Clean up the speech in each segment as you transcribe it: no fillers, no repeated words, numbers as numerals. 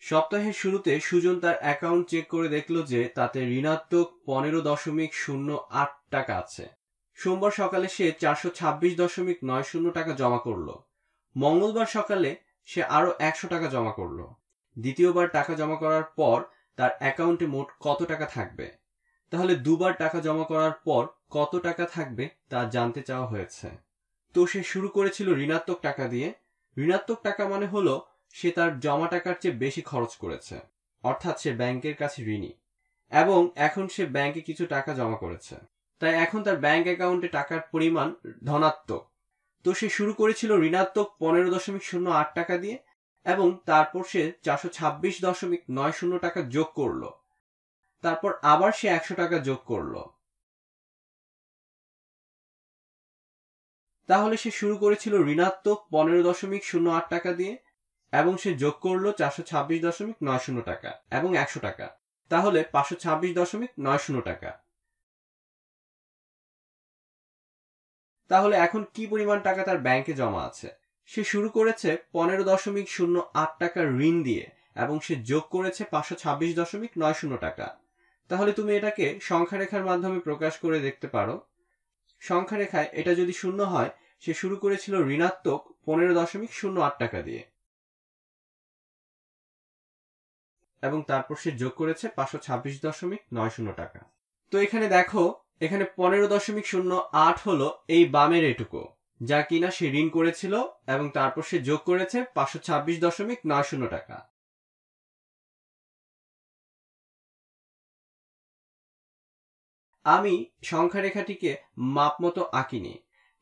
সপ্তাহের শুরুতে সুজন তার অ্যাকাউন্ট চেক করে দেখল যে তাতে ঋণাত্মক 15.08 টাকা আছে। সোমবার সকালে সে 426.90 টাকা জমা করল। মঙ্গলবার সকালে সে আরো 100 টাকা জমা করল। দ্বিতীয়বার টাকা জমা করার পর তার অ্যাকাউন্টে মোট কত টাকা থাকবে? তাহলে দুবার টাকা জমা করার পর কত টাকা থাকবে তা জানতে চাওয়া হয়েছে। তো সে শুরু করেছিল ঋণাত্মক টাকা দিয়ে। ঋণাত্মক টাকা মানে হলো সে তার জমা টাকার চেয়ে বেশি খরচ করেছে, অর্থাৎ সে ব্যাংকের কাছে ঋণী এবং এখন সে ব্যাংকে কিছু টাকা জমা করেছে, তাই এখন তার ব্যাংক অ্যাকাউন্টে টাকার পরিমাণ ধনাত্মক। তো সে শুরু করেছিল ঋণাত্মক 15.08 টাকা দিয়ে এবং তারপর সে 426.90 টাকা যোগ করলো। তারপর আবার সে 100 টাকা যোগ করলো। তাহলে সে শুরু করেছিল ঋণাত্মক 15.08 টাকা দিয়ে এবং সে যোগ করলো 426.90 টাকা এবং 100 টাকা, তাহলে 526.90 টাকা। তাহলে এখন কি পরিমাণ টাকা তার ব্যাংকে জমা আছে? সে শুরু করেছে 15.08 টাকার ঋণ দিয়ে এবং সে যোগ করেছে 526.90 টাকা। তাহলে তুমি এটাকে সংখ্যা রেখার মাধ্যমে প্রকাশ করে দেখতে পারো। সংখ্যা রেখায় এটা যদি শূন্য হয়, সে শুরু করেছিল ঋণাত্মক 15.08 টাকা দিয়ে এবং তারপর সে যোগ করেছে 526.90 টাকা। তো এখানে দেখো, এখানে 15.08 হলো এই বামের এটুকু, যা কিনা সে ঋণ করেছিল এবং তারপর সে যোগ করেছে 526.90 টাকা। আমি সংখ্যা রেখাটিকে মাপ মতো আঁকিনি,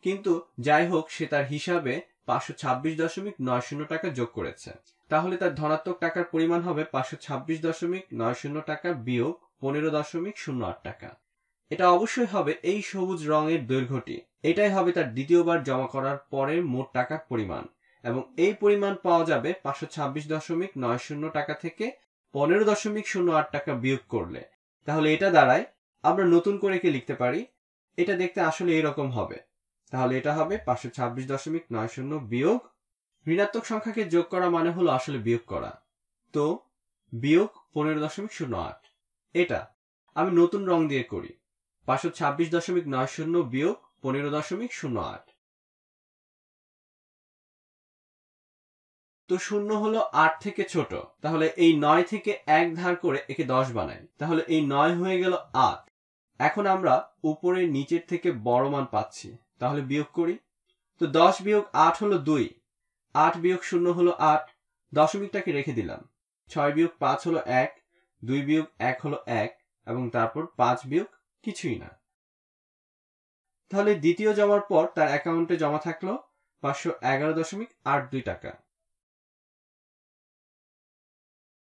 কিন্তু যাই হোক সে তার হিসাবে 526.90 টাকা যোগ করেছে। তাহলে তার ধনাত্মক টাকার পরিমাণ হবে 526.90 টাকা বিয়োগ 15.08 টাকা। এটা অবশ্যই হবে এই সবুজ রঙের দৈর্ঘ্যটি। এটাই হবে তার দ্বিতীয়বার জমা করার পরের মোট টাকার পরিমাণ এবং এই পরিমাণ পাওয়া যাবে 526.90 টাকা থেকে 15.08 টাকা বিয়োগ করলে। তাহলে এটা দাঁড়ায়, আমরা নতুন করে কি লিখতে পারি, এটা দেখতে আসলে এরকম হবে। তাহলে এটা হবে 526.90 বিয়োগ, ঋণাত্মক সংখ্যাকে যোগ করা মানে হলো আসলে বিয়োগ করা, তো বিয়োগ 15.08। এটা আমি নতুন রং দিয়ে করি, 526.90 বিয়োগ 15.08। তো শূন্য হলো 8 থেকে ছোট, তাহলে এই 9 থেকে 1 ধার করে একে 10 বানাই, তাহলে এই 9 হয়ে গেল 8। এখন আমরা উপরে নিচের থেকে বড় মান পাচ্ছি, তাহলে বিয়োগ করি। তো 10 বিয়োগ 8 হলো 2, 8 বিয়োগ 0 হলো 8, দশমিকটাকে রেখে দিলাম। 6 বিয়োগ 5 হলো 1, 2 বিয়োগ 1 হলো 1 এবং তারপর 5 বিয়োগ কিছুই না। তাহলে দ্বিতীয় জমার পর তার অ্যাকাউন্টে জমা থাকলো 511.82 টাকা।